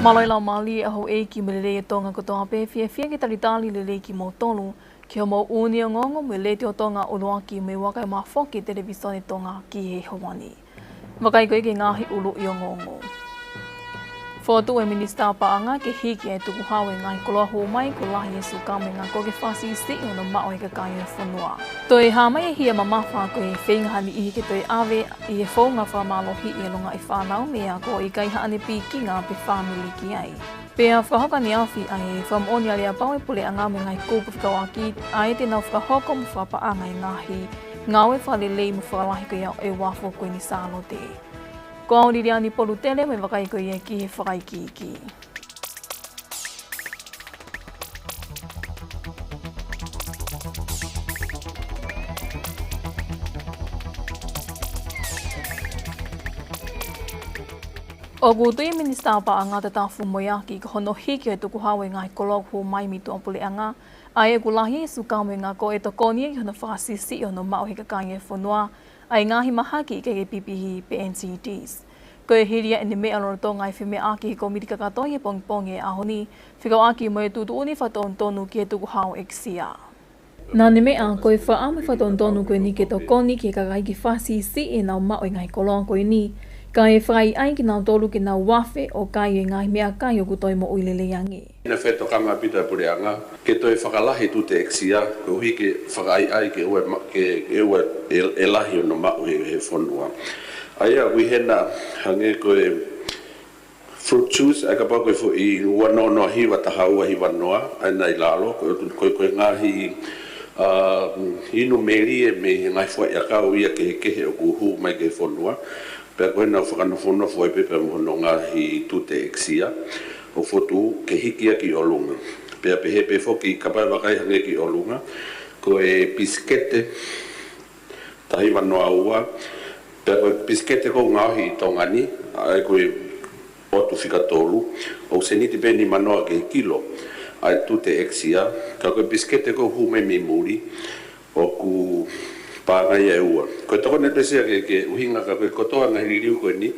Malai la mali a ho e ki mele tonga ko tonga pe fie ki taritali le ki mo tolu ki o mo uni o ngongo me le te o tonga uloa ki me waka ma foki televisione tonga ki he hawani. Wakai koe ki ngahi ulu i o ngongo. Fotu e minista paanga ke hiki e tuku hawe ngai koloa ho mai ko lahi e su kame ngā ko ke whasi si o no mao e ka kai e whanua. To e hama e hia mamafa ko e whaingahani i ke to e awe i e whaunga whamalohi i e longa i whanau mea ko i kai haane pi ki ngā pe whamili ki ai. Pea whahoka ni awhi ai e whamoni alea pau e pule anga me ngai kūpu whikawaki a e te nau whakahoko mu whapaanga i ngahi ngawe whale lei mu whakalahi ko ia e wafo koe ni sālo te. Ko auriri ani polu tele me wakai ko ia ki he whakai ki. O gutui minista pa anga te tafu moyaki ko hono hiki e tuku hawe ngai kolok hu mai mitu ampule anga a e gulahi su kame nga ko e to koni e hono whakasisi i hono mao hika kange whanua ai ngahi mahaki ke pipihi PNCDs. Ko e hiria e ni mea lor tō ngai whime aki ko mirika katoa e pongponge a honi whikau aki mo e tutu uni whaton tonu ki e tuku hao eksia. Nā ni mea ko e wha ame whaton tonu ko e ni ke to koni ki e kakai ki whasi si e nau mao e ngai kolong ko e ni ka e whai ai ki nau tolu ki nau wafe o kai e ngai mea kai o kutoi mo uilele yangi. Ina wheto kama pita pureanga, ke toi whakalahi tu te eksia, ko hui ke whakai ai ke ue e lahi o no mau he whanua. Aia, ui hena hange koe fruit juice, ai ka pau koe fu i wanono hiwa tahaua hi wanoa, ai nei lalo, koe ngahi inu meri e me ngai fua i akau ia ke kehe o kuhu mai ke whanua. Pea koe nau whakanofono fwoi pepe mohono ngahi tu te eksia, o fotu ke hikia ki olunga. Pea pehe pe foki kapai wakai hange ki olunga, koe piskete, tahi wanoa ua, pea koe piskete ko ngahi i tongani, ai koe otu whikatolu, o seniti peni manoa ke kilo, ai tu te eksia, ka koe piskete ko hume mi muri, o ku pāngai e ua. Koe toko ne pesea ke uhinga ka koe kotoa ngahi ririu koe ni,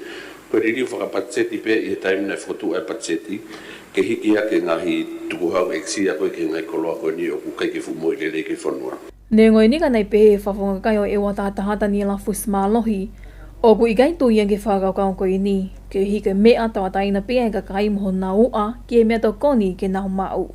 koe ririu whakapatseti pe i he taimina whakatu e patseti, ke hiki ake ngahi tuku hau eksia koe ke ngai koloa koe ni o ku kai ke fumoi le ke whanua. Ne ngoi ni ka nei pehe whawhonga kai o e wata tahata ni la fus mālohi, o ku i gai tu iang ke whakaukau koe ni, ke hiki mea tawa taina pia e ka kai moho na ua ki e mea to koni ke nau mau.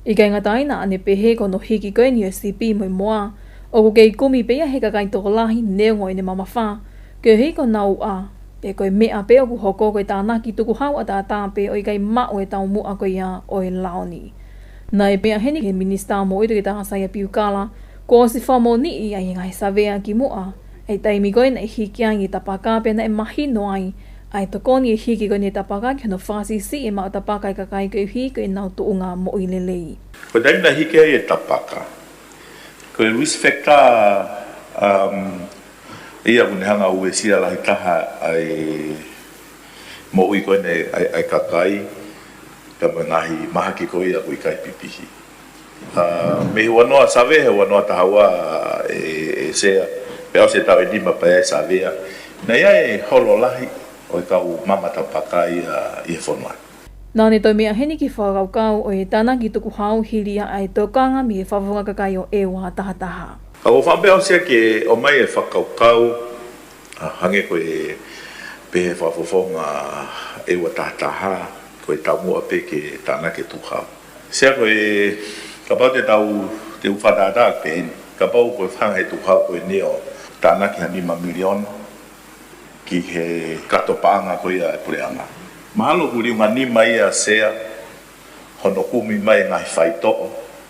I kai ngataina ane pehe kono hiki koe ni o CP moi moa, o ku kei kumi pea he ka kai toko lahi neo ngoi ne mama wha, ke hei ko nau a, pe koe mea pe o ku hoko koe tānaki tuku hau a tā pe o i kai mao e tau mua koe ia o e laoni. Nā e pea heni ke minista mo i tuki tāsai a piukala, ko o si whamo ni i ai ngai savea ki mua, e taimi koe na i hiki ai i tapaka pe na e mahino ai, ai tokoni e hiki koe ni tapaka ki hono whasi si e mao tapaka i ka kai koe hiki koe nau tuunga mo i lelei. Ko taimi na hiki ai e tapaka. Ko e respecta ia kune hanga ue sia lahi taha ai mo ui koe ne ai kakai ka ngahi maha ki koe ia kui kai pipihi. Me hi wanoa save he wanoa tahaua e sea peo se tau e nima pa e savea na ia e holo lahi o e kau mama tapaka i e whanua. Nā ne toi mea heni ki whakaukau o e tāna ki tuku hau hiria ai tōkanga mi e whawhunga kakai o e wā tahataha. Ka o whambea sia ke o mai e whakaukau, hange koe pehe whawhawhonga e wā tahataha, koe tau mua pe ke tāna ke tukau. Sia koe, ka pau te tau te uwhatatak pe eni, ka pau koe whanga e tukau koe neo tāna ki hanima milion ki he katopaanga koe a e pureanga. Mahalo kuri unga ni mai a sea, hono kumi mai ngai whaito'o,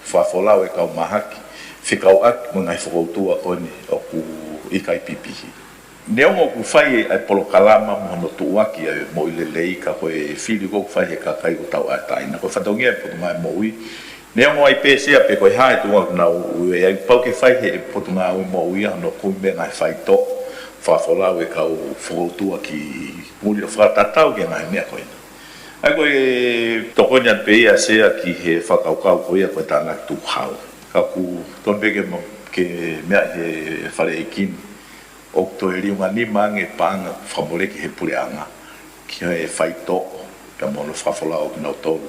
whafolau e kau mahaki, whikau aki mo ngai whakautua kone o ku ikai pipihi. Neongo ku whai e polo kalama mo hono tuaki e mo i lelei ka koe whiri kou whai he kakai o tau ataina. Koe whatongia e potunga e mo ui. Neongo ai pēsea pe koe hae tunga kuna ue ai pau ke whai he potunga e mo ui hono kumi me ngai whaito'o. Whafolau e kau whakautua ki muri o whakatatau ke ngai mea koe. Ai koe tokonia pe ia sea ki he whakaukau koe ia koe tāna tu hau. Ka ku tonpeke ke mea he whare e kini. O to e riunga ni mange panga whamoreke he pureanga. Ki he whaito ka mono whawhala o kina o tolu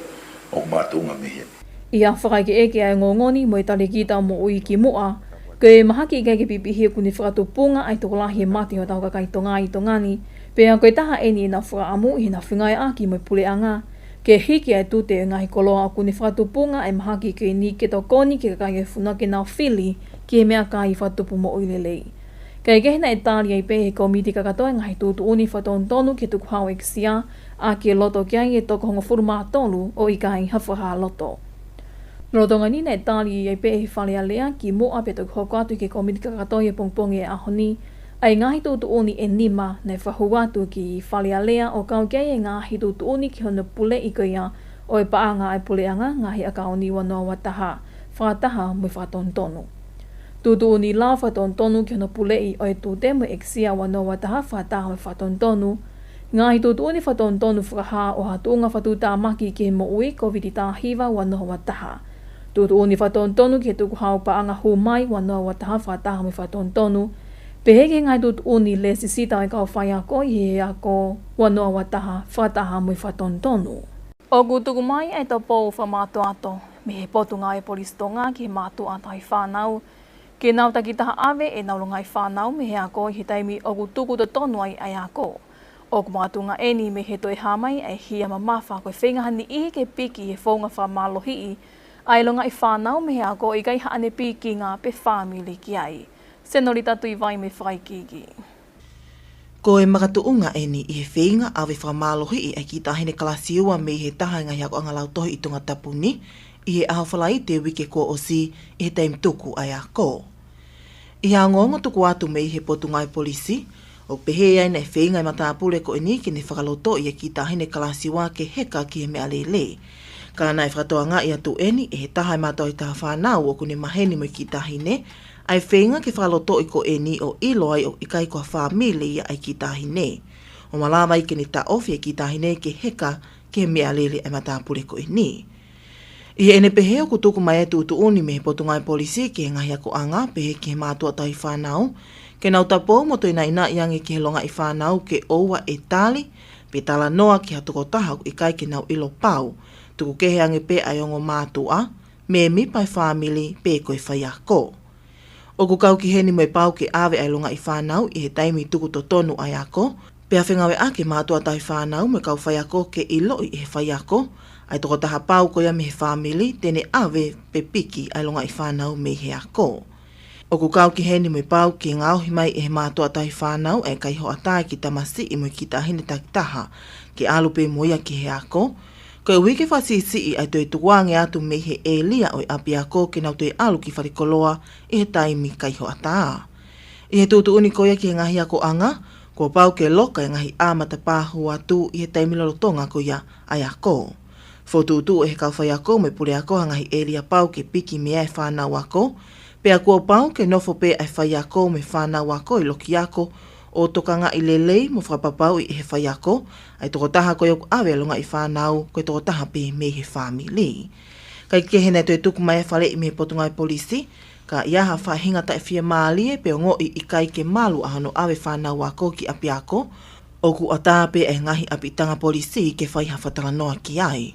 o mātunga mehe. Ia whakaike eke ai ngongoni mo i tali kita mo ui ki mua, ko e mahaki i ke pipihi kuni whakatupunga ai tokolahi e mati o tau kakai tonga i tongani, pea koe taha eni na whakaamu i na whingai aki mo i puleanga, ke hiki ai tute o ngahi koloa o kuni whakatupunga ai mahaki ke ni ke tokoni ke kakai e whunake nao whili ki he mea kai whatupu mo uilelei. Kei kehina e tāri ai pe he komiti kakatoa ngahi tūtu uni whatontonu ke tuku hao eksia a ki e loto kia i e toko hongo furuma tolu o i kai hawhaha loto. Rotonga nina e tāri ai pe he whalea lea ki mua pe tuku hoko atu ke komiti kakatoa i e pongpongi e ahoni ai ngahi tūtu uni e nima nei whahuatu ki whalea lea o kau kia e ngahi tūtu uni ki hono pule i koia o e paanga ai puleanga ngahi a kaoni wanoa wataha whataha mui whatontonu. Tūtu uni la whatontonu ki hono pulei o e tūte mo eksia wanoa wataha whataha mui whatontonu. Ngahi tūtu uni whatontonu whakaha o hatunga whatuta maki ki he mo ui COVID tā hiva wanoa wataha. Tūtu uni whatontonu ki he tuku hao paanga hu mai wanoa wataha whataha mui whatontonu. Peheke ngai tūtu uni le sisita e kau whai ako i he ako wanoa wataha whataha mui whatontonu. O kutuku mai e to pou whamātu ato, me he potu ngā e polistonga ki he mātu atai whānau. Ke nau taki taha ave e nau ngai whānau me he ako i he taimi o kutuku to tonu ai ai ako. O kumātu ngā eni me he toi hamai ai hia mamawha koe whengahani ihi ke piki he whaunga whamalohi ai lo ngai whānau me he ako i kai haane piki ngā pe whāmili ki ai. Senori tatu i vai me whaikiki. Ko e makatuunga eni i he whenga awe whamalohi i ai ki tahine kalasiua me he taha ngai ako angalau tohi i tunga tapuni i he ahawhalai te wike ko o si i he taim tuku ai a ko. I ha ngongo tuku atu me i he potu ngai polisi, o pehe ai nei whenga i matapule ko eni ki ne whakaloto i ki tahine kalasiua ke heka ki he mea lele. Ka nai whakatoa ngā i atu eni i he taha i matau i taha whanau o kune maheni mo i ki tahine, ai whenga ke whakaloto i ko eni o ilo ai o i kai kua whamili i ai ki tahine. O malawa i ke ni ta ofi i ki tahine ke heka ki he mea lele ai matapule ko eni. I ene pehe o kutuku mai e tūtu uni me he potu ngai polisi ki he ngahi ako anga pehe ki he mātua tai whanau. Ke nau tapo mo toi na ina iangi ki he longa i whanau ke oua e tali, pe tala noa ki hatuko taha i kai ke nau ilo pau, tuku kehe ange pe aiongo mātua, me mi pai whamili pe koe whai ako. O kukau ki heni mo e pau ke awe ai longa i whanau i he taimi tuku to tonu ai ako, pe awhengawe ake mātua tai whanau me kau whai ako ke ilo i he whai ako, ai toko taha pau koia me he whamili, tene awe pe piki ai longa i whanau me he ako. O kukau ki heni mo i pau ki ngauhi mai e he mātua tai whanau e kai ho atai ki tamasi i mo i ki tahine takitaha ki alupe moia ki he ako, ko e wike whasisi i ai toi tukuange atu me he e lia o i api ako ki nau toi alu ki wharikoloa i he taimi kai ho ataa. I he tūtu uni koia ki he ngahi ako anga, ko pau ke loka e ngahi āmata pāhu atu i he taimi lolotonga koia ai ako. Fotutu e he kauwhai ako me pure ako hangahi elia pau ke piki mea e whanau ako, pea kua pau ke nofo pe ai whai ako me whanau ako i loki ako, o tokanga i lelei mo whapapau i he whai ako, ai toko taha koe oku awe alonga i whanau, koe toko taha pe me he whamili. Kai kehena toi tuku mai e whale i me potungai polisi, ka iaha whahinga tai whia maalie pe o ngoi i kai ke malu ahano awe whanau ako ki api ako, oku atape e ngahi api tanga polisi ke whai hawhatala noa ki ai.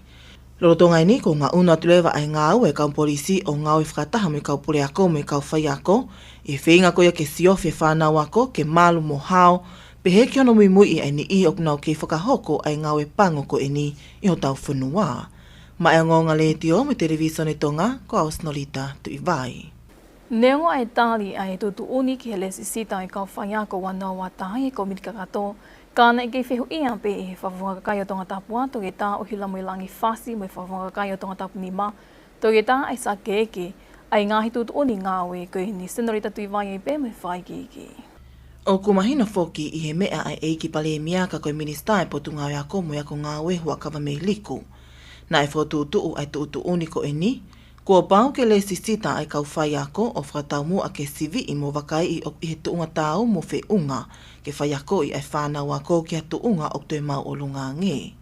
Lorotonga ni ko ngā una tulewa ai ngā au e kau polisi o ngā ui whakataha me kau pule ako me kau whai ako, e whenga koia ke siofi e whanau ako ke malu mo hao, pe he kiono mui mui ai ni i o kunau ke whakahoko ai ngā ui pango ko e ni i ho tau whenua. Ma e ngonga le tio me televisione tonga ko aus nolita tu i vai. Neongo ai tali ai tutu uni ki he lesi sita i kau whai ako wanoa watahi e komiti kakato, kāna i kei whehu ia pe e whawhunga kakai o tonga tapua, tō ke tā o hila mo i langi whasi mo i whawhunga kakai o tonga tapu ni ma, tō ke tā ai sa keke, ai ngahi tūtu uni ngāwe koe ni senori tatu i vai e pe mo i whai kiki. O kumahina foki i he mea ai eiki pale e miaka koe minista e potu ngāwe ako mo i ako ngāwe hua kawa me liku. Na e whotutu ai tūtu uni ko e ni, kua pau ke le sisita ai kau whai ako o whakatau mua ke sivi i mo wakai i o i he tuunga tāu mo whe unga, ke whai ako i ai whānau ako ki a tuunga o tue mau o lunga nge.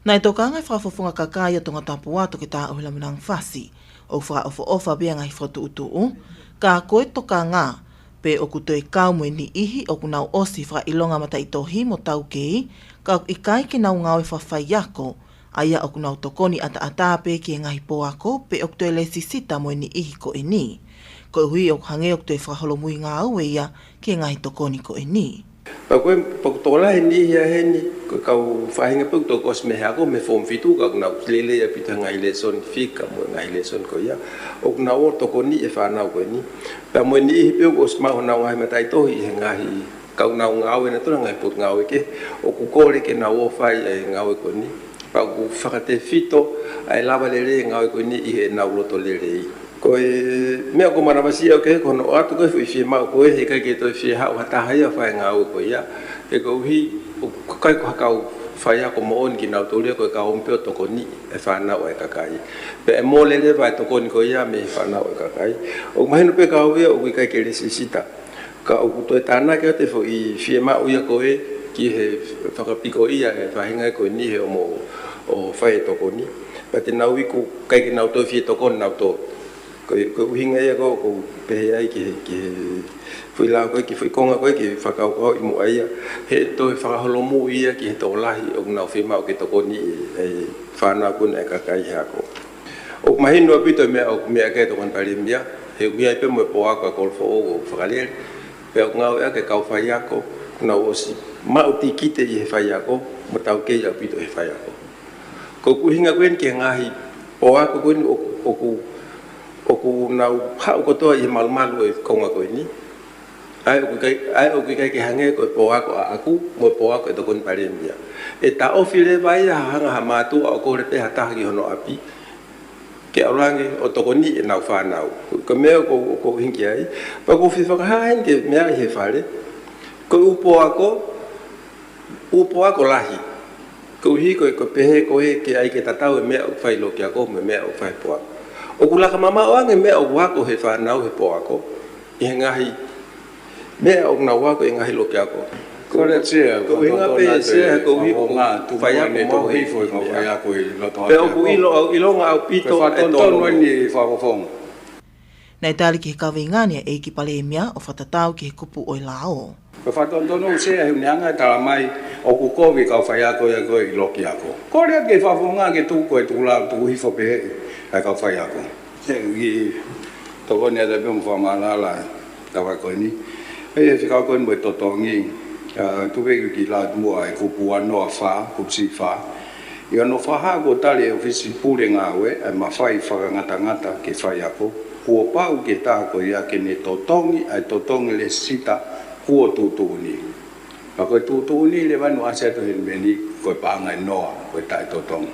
Nai tokanga i whawhafunga kakai a tonga tapua to ke tā uhila munang whasi, o whaofo ofa bea ngai whotu utuu, ka koe tokanga, pe o kutoe kau mo ni ihi o kunau osi wha ilonga mata i tohi mo tau kei, ka i kai ke nau ngau e whawhai ako, aia o kunau tokoni ata pe ki ngahi po ako pe ok tue le sisita mo ni ihi ko e ni. Ko hui ok hange ok tue whaholomui ngā au e ia ki ngahi tokoni ko e ni. Pa koe paktola he ni hia he ni, ko kau whahinga puk toko sme hea ko me form fitu ka kuna lele ya pita ngai leson fika mo ngai leson ko ia. Ok na o toko ni e whanau ko ni. Pa mo ni ihi puk o sma ho nau ngai matai tohi he ngahi kau nau ngau e na tuna ngai put ngau e ke. O ku kore ke na o whai e ngau e ko ni. Pa ku whakate fito ai lava lele ngau e ko ni i he nau loto lele i. Ko e mea ko maramasi au ke kono atu ko fui fie mau ko e he kai ke toi fie hau hata hai a whai ngau ko ia. E ko hi ko kai ko hakau whai ako mo on ki nau tōlia ko e ka ompeo toko ni e whanau e kakai. Pe e mō lele vai toko ni ko ia me e whanau e kakai. O mahinu pe ka hauia o kui kai ke resi sita. Ka o kuto e tāna ke o te fo i fie mau ia ko e ki he whakapiko ia e whahinga ko ni he o mo o whai toko ni. Pa te nau iku kai ki nau tō fie toko nau tō. Ko uhinga ia ko pehe ai ki fui lao koe ki fui konga koe ki whakau koe i mua ia. He toi whakaholomu ia ki he tō lahi o nau whimau ki toko ni e whanau kuna e kakai hako. O mahinu apito mea o mea kei tokon pari mea. He uia ipe mo e po ako a kolfo o whakalere. Pe o ngau ea ke kau whai ako. Kuna o si mau ti kite i he whai ako. Mo tau kei apito he whai ako. Ko kuhinga koe ki ngahi po ako koe o ku nau hau kotoa i malumalu e konga koe ni. Ai o kui kai ke hange koe po ako a aku, mo po ako e tokon paremia. E ta ofile vai a hanga ha mātua o kore pe hataha ki hono api. Ke aurangi o tokoni e nau whanau. Ko mea ko hinki ai. Pa ko whiwhakahahen ke mea i he whare. Ko upo ako lahi. Ko hi koe ko pehe koe ke ai ke tatau e mea o whailo ki ako, me mea o whai po ako. O kulaka mama o ange mea o wako he whanau he po ako. I he ngahi mea o ngā wako e ngahi loki ako. Ko rea tia, ko hinga pe sea ko hi o ngā tuwhaiane tō hifo i ngā whai ako i loto hake. Pe o ku ilo ngā au pito e tōno ni i whakawhonga. Nei tali ki he kawingania e ki pale e mea o whatatau ki he kupu o i lao. Ko whatontono sea he unianga e tala mai o ku kovi ka whai ako i ako i loki ako. Ko rea ke whawhonga ke tūko e tūlau tū hifo pe ai ka whai ako. Se i toko ni ata pe mo whamalala ka whai koe ni. Hei e whikau koe mo e totongi. Tuweki ki la mua e kupu anoa wha, kupsi wha. I ano whaha ko tali e ofisi pure ngā we, e ma whai whakangata ke whai ako. Kua pau ke tāko ia ke ne totongi, ai totongi le sita kua tūtūni. Pa koe tūtūni le wanu aseto he meni koe pāngai noa, koe tai totongi.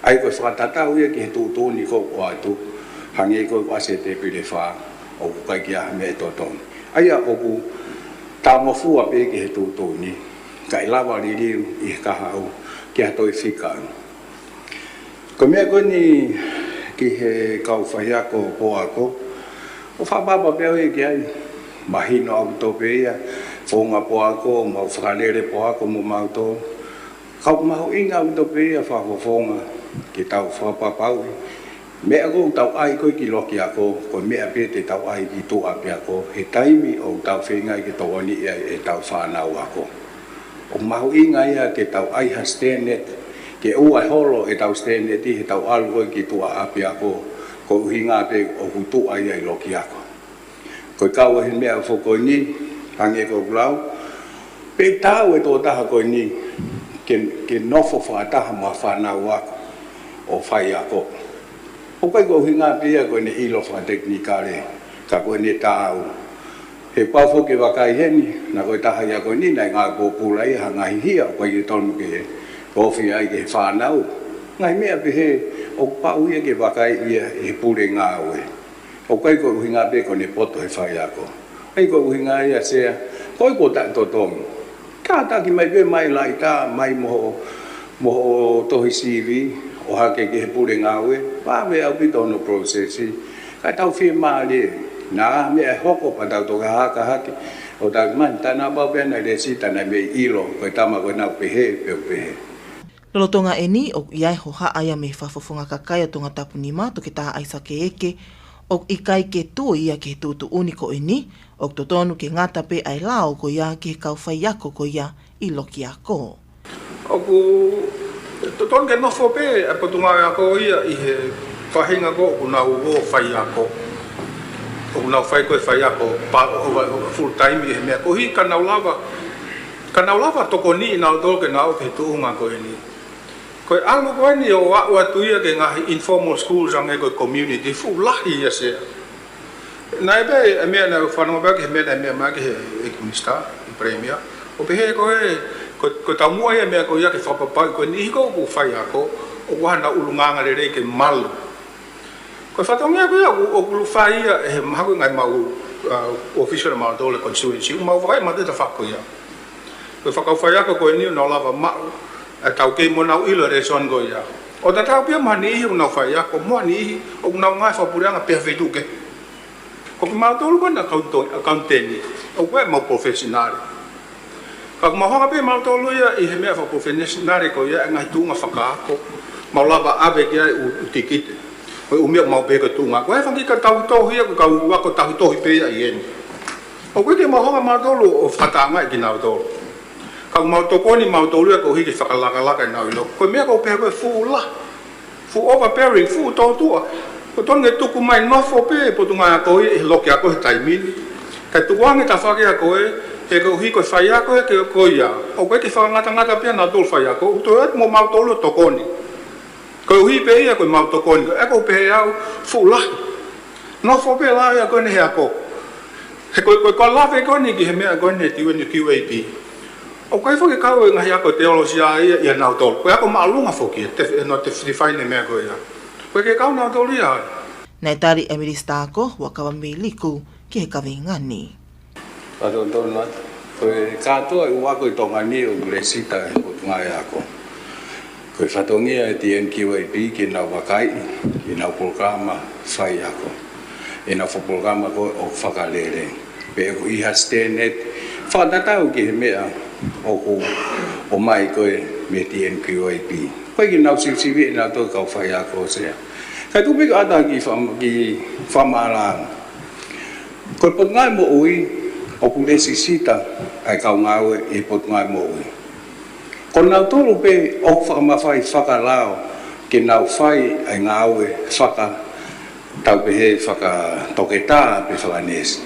Ai koe whakatatau ia ki he tūtūni ko kua atu, hangi koe asete pile wha, o ku kai kia me totongi. Ai a oku tāmofua pe ki he tūtūni, kai lawa ririu i he kahau, ki ha toi whikau. Ko mea koe ni ki he kau whai ako po ako, o whapapa peo e ki ai, mahino au tō pe ia, whonga po ako, mau whakalere po ako mo mau tō. Kau mahu inga au tō pe ia whakawhonga, ki tau whapapau. Mea ko tau ai koe ki loki ako, ko mea pe te tau ai ki tō api ako, he taimi o tau whengai ki tō ani e tau whanau ako. O mahu inga ia ke tau ai ha stenet, ke ua holo e tau stenet i he tau alu koe ki tō api ako, ko uhinga pe o hutu ai ai loki ako. Koe kau he mea fo koe ni, hange ko kulau, pe tau e tō taha koe ni, ke nofo whaataha mua whanau ako, o whai ako. O kai ko hinga pia ko ne ilo fa teknikale ka ko ne tau he pa fo ke wakai heni na ko taha ya ko ni na nga ko pulai ha nga hia ko i tonu ke ko fi ai ke fa nau ngai me pe he o pa u ke wakai ia e pule nga we o kai ko hinga pe ko ne poto he fa ya ko ai ko hinga ia se ko ta to tom ka ta ki mai pe mai lai ta mai mo to CV o hake ke he pure ngā ue, pāwe au pito no prosesi. Kai tau whima le, nā mea hoko pa tau toka haka hake, o tau man, tāna pau pēna le si tāna me ilo, koe tama koe nau pehe, peo pehe. Lolotonga e ni, o iai ho haaya me whafofonga kakai o tonga tapunima, to ke taha aisa ke eke, o i kai ke tua ia ke tūtu uniko e ni, o totonu ke ngata pe ai lao ko ia ke kau whai ako ko ia i loki ako. Oku ton ke no fope a potunga ko ia I he fahinga ko una o fai ako. Una fai ko fai ako pa full time I he me ko hi kana lava toko ni na do ke na o ke tu nga ko ni. Ko alo ko ni o wa tu ia ke nga informal schools ang ko community full lahi ya se. Na be me na fano ba ke me na me ma ke economista I premier. O pe he ko tamua ia me ko ia ke whapapai ko ni ko fai ako o wana ulunganga re ke malu. Ko whatongia ko ia o kulu whai ia he mahaku ngai mau official mau dole constituency mau vai ma te whako ia. Ko whakau whai ako ko ni no lava mau a tau ke mo nau ilo re son ko ia. O ta tau pia mani I unau whai ako mo ni o unau ngai whapurianga pia whetuke. Ko ki mau dole ko na accounteni o koe mau professional. Kak maho ngape mau tolu ia I he mea fa professional ko ia ngai tunga whakaako mau lava abe kia u tikite o umia mau be ko tunga ko e fangi ka tau tohi ko ka wa ko tau tohi pe ia ien o ko ke maho nga mau tolu o whatanga ki nau tolu kak mau tokoni mau tolu ko hi ki whakalaka nau ilo ko mea ko pe ko fu overbearing fu tua ko tonge tuku mai no fo pe po tunga ko I loki ako taimini ka tuange ta whake ako he ko hi ko whai ako ke ko ia o koe ke whangata pia na tol whai ako to et mo mau tolu tokoni ko hi pe ia ko mau tokoni e ko pe au fula no fo pe la ia ko ne ako he ko lave ko ni ki he mea ko ne ti when QAP o koe fo ke kau nga hi ako teologia ia na tol ko ako maalunga fo ki te no te define mea ko ia ko ke kau na tol ia Nei tari emirista ko wakawa miliku ki he kawingani. Patonto na ko kato I wa ko tonga ni o glesita ko ngai ako ko fatongia TNQAP ki na wakai ki na programa fai ako ina fo programa ko o fakalere pe ko I hastenet fa data o ki mea o mai ko me TNQAP ko ki na sivi na to ka fai ako se ka tu be ada ki famala ko ngai mo ui o pule sisita ai kau ngawe I pot ngai mo. Ko nau tolu pe o whakamawhai whakalao ke nau whai ai ngawe whaka tau pe he whaka toketa pe whakanesi.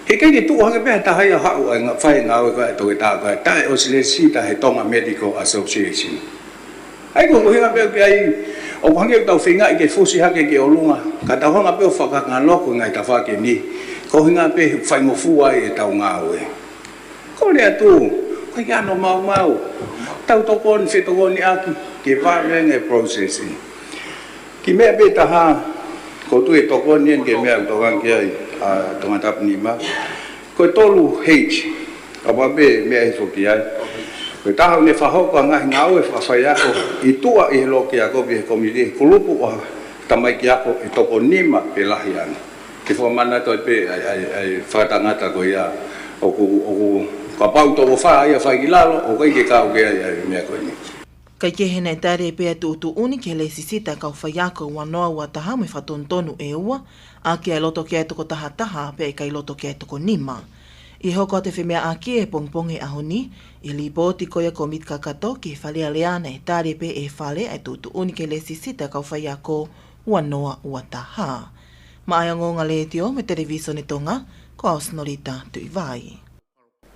He kei ki tuku hake pe tahai a hau ai whai ngawe ka toketa ka tae o sile sita he Tonga Medical Association. Ai ko hinga pe ke ai o hange tau whinga I ke fusi hake ke olunga ka tau hanga pe o whakangaloko ngai ta whake ni. Ko hinga pe whai ngofu ai e tau ngawe. Ko lea tu, ko ki ano mau. Tau tokon, whetokoni aki, ke wharenga processing. Ki mea pe taha, ko tu e tokoni en ke mea tokan ki ai, tonga tapunima. Ko tolu H, ka wape mea hifo ki ai. Ko taha une whahoko ngahi ngawe whawhai ako, I tua I loki ako pe komiti, kulupu o tamai ki ako e tokonima pe lahi ana. Ke fo mana to pe ai whatangata ko ia o ka pau to fa ia fa gilalo o ke ka o ke ai me ko ni Kai ke hena tare pe tu uni ke le sisita ka whai ako wanoa wa taha me whatontonu e ua a ke ai loto ke ai toko taha pe kai loto ke ai toko nima. I hoko te whemea a ki e pongponge ahoni I lipoti ko ia komit kakato ki whale aleana e tare pe e whale ai tu uni ke le sisita ka whai ako wanoa wa taha. Maayangonga le tio me televiso ni tonga ko ausnorita tui vai.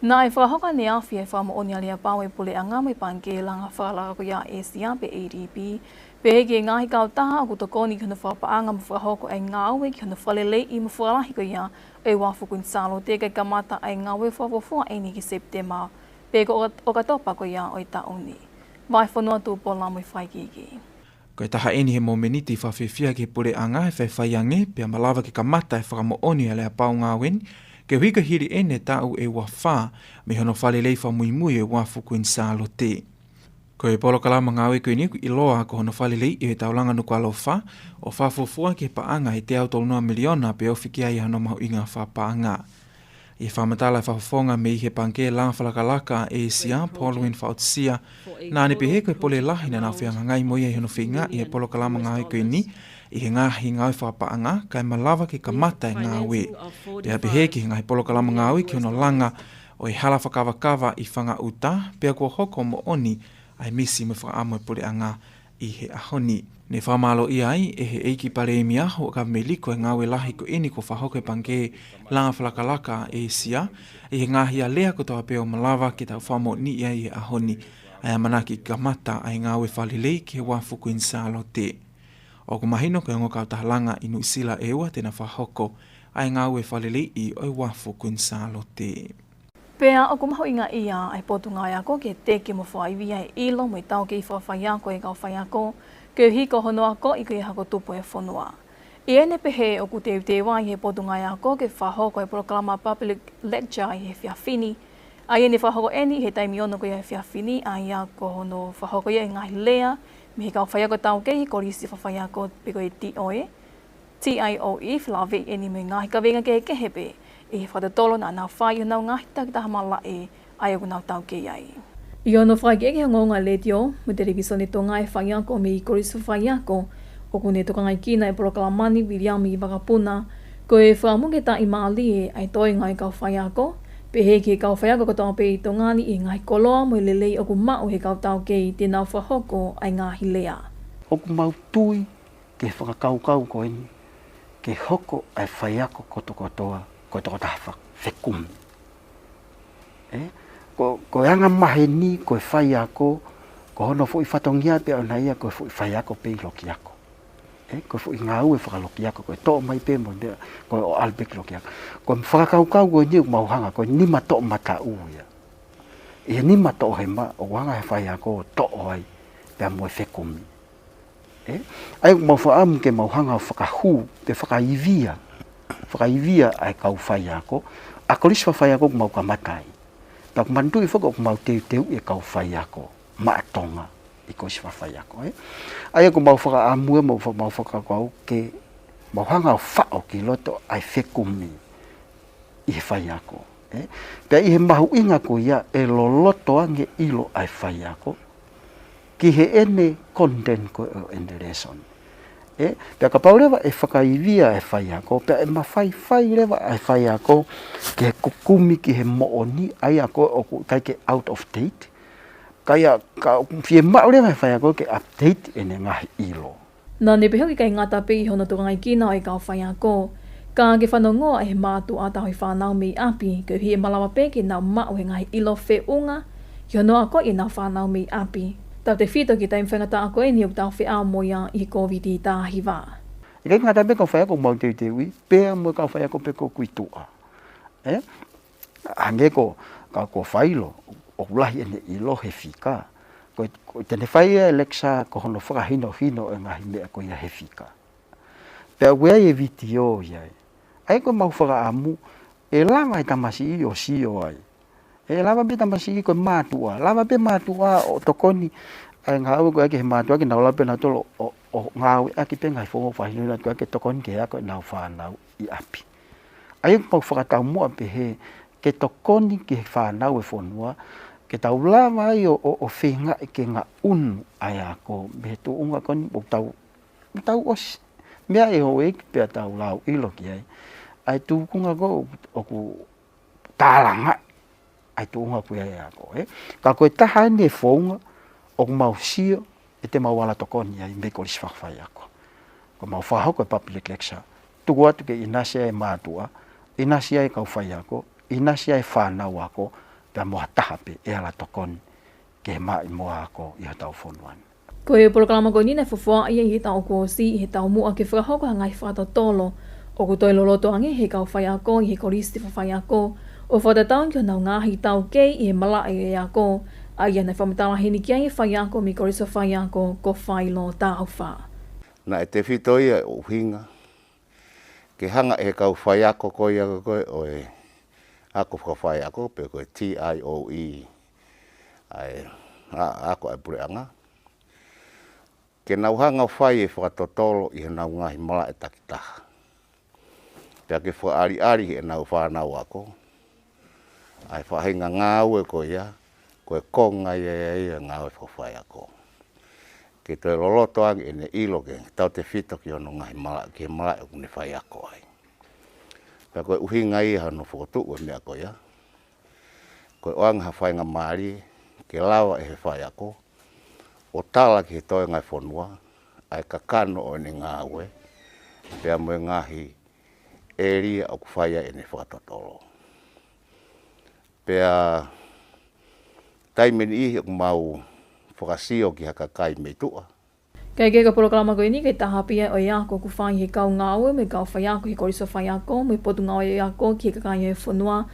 Na e whahoka ne awhi e whamo o ni alia pawe pule a ngāmai panke langa whalaka ko ia ASEAN pe ADP. Pe heke ngahi kau taha o kutokoni ki hana whapaanga ma whahoko ai ngāwe ki hana whalelei I ma whalahi ko ia e wafukun salo te kai kamata ai ngāwe whawafua e ni ki September. Pe ko o katopa ko ia o I tauni. Vai whanua tu po lamoi whaikiki. Ko taha eni he momeniti whawhiwhia ke pure anga he whaiwhaiange pia malawa ke kamata e whakamooni a lea pau ngāwen ke huika hiri ene tau e wawha me hono whalelei whamuimui e wafuku in sālo te. Ko e polo kalama ngāwe ko ini I loa ko hono whalelei I he taulanga nuku alofa o whafufua ke paanga he te au tolunua miliona pe ofiki ai hano mahu inga whapaanga. I whamatala e whafonga me I he panke la whalakalaka e sia Paulwin Fautsia na ne pehe koe pole lahina na whianga ngai moia I hono whinga I he polo kalama ngāwe koe ni I he ngahi ngāwe whapaanga kai malawa ke kamata e ngāwe. Pea pehe ki he ngahi polo kalama ngāwe ki hono langa o I hala whakawakawa I whanga uta pea kua hoko mo oni ai misi me whakaamo e pole anga i he ahoni. Ne whamalo i ai e he eiki pare e miaho ka meliko e ngawe lahi ko ini ko whahoke pange langa whalakalaka e sia e he ngahia lea ko tawa peo malawa ki tau whamo ni i ai he ahoni ai amanaki kamata ai ngawe whalilei ki he wafuku insalo te. O ko mahino ko ngō kau tahalanga inu isila ewa tena whahoko ai ngawe whalilei i oi wafuku insalo te. Pea o kumaho inga ia ai potunga ia ko ke te ke mo whaiwi ai ilo mo i tau ke i whawhai ako e kau whai ako ke hiko honoa ko i ke hako tupu e whanua. I ene pehe o ku te utewa i he potunga ia ko ke whahoko e proklama public lecture i he whiawhini. Ai ene whahoko eni he taimi ono ko i he whiawhini ai ia ko hono whahoko ia i ngahi lea me he kau whai ako tau ke i korisi whawhai ako piko i TIOE whilawe eni me ngahi ka venga ke hepe. I whatatolo na nau whai o nau ngahi takitaha mala e ai o nau tau ke iai. I ono whai ke eke ngonga letio, mo televisione to ngai whai ako me i korisu whai ako, o kune toka ngai kina e proklamani William i wakapuna, ko e whamunge ta i maali e ai toi ngai kau whai ako, pe he ke kau whai ako katoa pe i to ngani i ngai koloa mo i lelei o ku mau he kau tau ke i tēnā whahoko ai ngahi lea. O ku mau tui ke whakakaukau ko eni, ke hoko ai whai ako kotokotoa, ko toko taha whekumi. Ko anga mahe ni, ko e whai ako, ko hono fo i whatongia pe o naia, ko e fo i whai ako pe i loki ako. Ko fo i ngā ue whakaloki ako, ko e tō mai pe mo, ko o albek loki ako. Ko e whakakaukau ko e niu mauhanga, ko e nima tō mata uia. E nima tō he ma, o wanga he whai ako, tō ai, pe mo e whekumi. Ai mau whaamu ke mauhanga whakahu, pe whakaivia. Whakaivia ai kau whai ako, a korisi whai ako mau ka matai. Pāk mandu i whaka o mau teu e kau whai ako, maatonga i korisi whai ako. Ai ako mau whaka amua, mau whaka kau ke mau hanga o whao ki loto ai whekumi i he whai ako. Pea i he mahu inga ko ia e lo loto ange ilo ai whai ako, ki he ene content ko e ene lesson. Pea ka pau lewa e whakaivia e whai ako, pea e mawhai lewa e whai ako, ki he kukumi ki he mooni, ai ako o kai ke out of date, kai a whie mao lewa e whai ako ke update ene ngahi ilo. Nā ne pehoki kai ngata pe i hono tuka ngai kina o i kau whai ako, ka ke whanongoa e he mātu a taho i whanau me i api, ke hi e malawa pe ke nau mao he ngahi ilo whiunga, ki hono ako i nau whanau me i api. Tau te whito ki taim whangata ako e ni o tau whia moia i COVID i tāhi wā. I kai ngata pe kau whai ako mau te ui, pēa mo kau whai ako pe ko kuitua. Hange ko whailo, o ulahi ene ilo he whika. Ko tene whai e Alexa ko hono whakahino e ngahi mea ko ia he whika. Pea wea e viti o iai. Ai ko mau whakaamu, e lama i tamasi i o si o ai. E lava pe tamasi i ko mātua. Lava pe mātua o tokoni. Ai ngā au koe ake he mātua ki naula pe na tolo o ngā au ake pe ngai whongo whahinu na koe ake tokoni ke ako e nau whanau i api. Ai ko whakatau mua pe he ke tokoni ki he whanau e whonua. Ke tau lava ai o whenga e ke ngā unu ai ako. Me he tu unga koni o tau osi. Mea e ho eki pia tau lau ilo ki ai. Ai tu kunga ko o ku tālanga. Ai tu unga pia e ako. Ka koe taha ene e whonga o ku mau sio e te mau wala tokoni ai me korisi whakawhai ako. Ko mau whahoko e public lecture. Tuku atu ke inasia e mātua, inasia e kau whai ako, inasia e whanau ako, pia moha taha pe e ala tokoni ke he mai moa ako i ha tau whonuan. Ko e polokalama ko nina whawha ia i he tau kōsi, i he tau mua ke whakahoko hangai whātatolo, o ku toi loloto ange he kau whai ako, i he korisi whawhai ako, o whatatau ki o nau ngahi tau kei i he mala e ako, a ia nei whamatala hini ki ai e whai ako, mi korisi whai ako, ko whailo tāu wha. Na e te whitoi e o hinga, ke hanga e kau whai ako koe ako koe o e ako whawhai ako, pe koe TIOE, ai ako e pureanga. Ke nau hanga whai e whakatotolo i he nau ngahi mala e takitaha. Pea ke whaari e nau whanau ako, ai whahinga ngāu e koe ia, koe konga ia ngāu e whawhai ako. Ke toi loloto angi ene ilo ke tau te whito ki ono ngahi mala, ke mala e kune whai ako ai. Pea koe uhinga ia hano whakotu ue mea koe ia. Koe oanga ha whainga maari, ke lawa e he whai ako, o tala ki toi ngai fonua, ai ka kano o ni ngā ue, pia mo ngahi e ria o kuwhaia e ne whakatotolo. Pia taimeni ihi o mau whakasio ki haka kai me tua. Kei ka programa ko ini kei taha pia o iako ku whai he kau ngāue me kau whai ako he koriso whai ako me potu ngāue iako ki ka kai e whanua.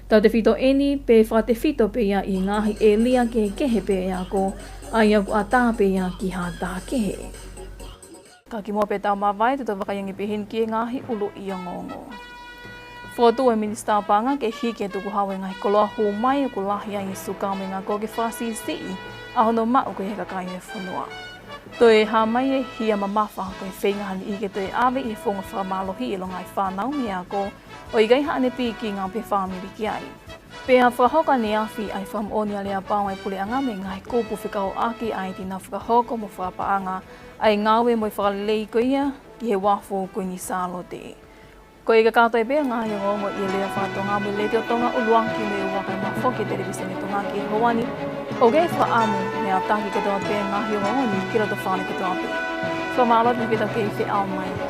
Tau te whito eni pe whate whito pe ia i ngāhi e lia ke kehe pe iako ai aku a tā pe ia ki hā tā kehe. Ka ki mua pe tau mawai te tau whakaiangi pe hin ki e ngāhi ulu i a ngongo. Fotu e Minister Panga ke hike tuku hawe ngahi koloa hū mai o ku lahi ai suka me ngā ko ke whasi sii a hono mau ko he ka kai e whanua. Toi ha mai e hia mamafa ko e whengahani i ke toi awe i whonga whamalohi i longa i whanau me ako o i gai haane pi ki ngā pe whamiri ki ai. Pea whakahoka ni awhi ai whamonia lea pāwai pule anga me ngai kōpu whikao aki ai tina whakahoko mo whapaanga ai ngāwe mo i whakalei ko ia ki he wafo ko ni sālo te. Ko i ka kātai pia ngā hi ngongo i lea whatonga mo le te o tonga uluanki me wakai ma whoke televisione tonga ki Hawani. O gai whaamu me a taki katoa pia ngā hi ngongo ni kira to whāne katoa pia. Whamaalot ni pita kei whi au mai ka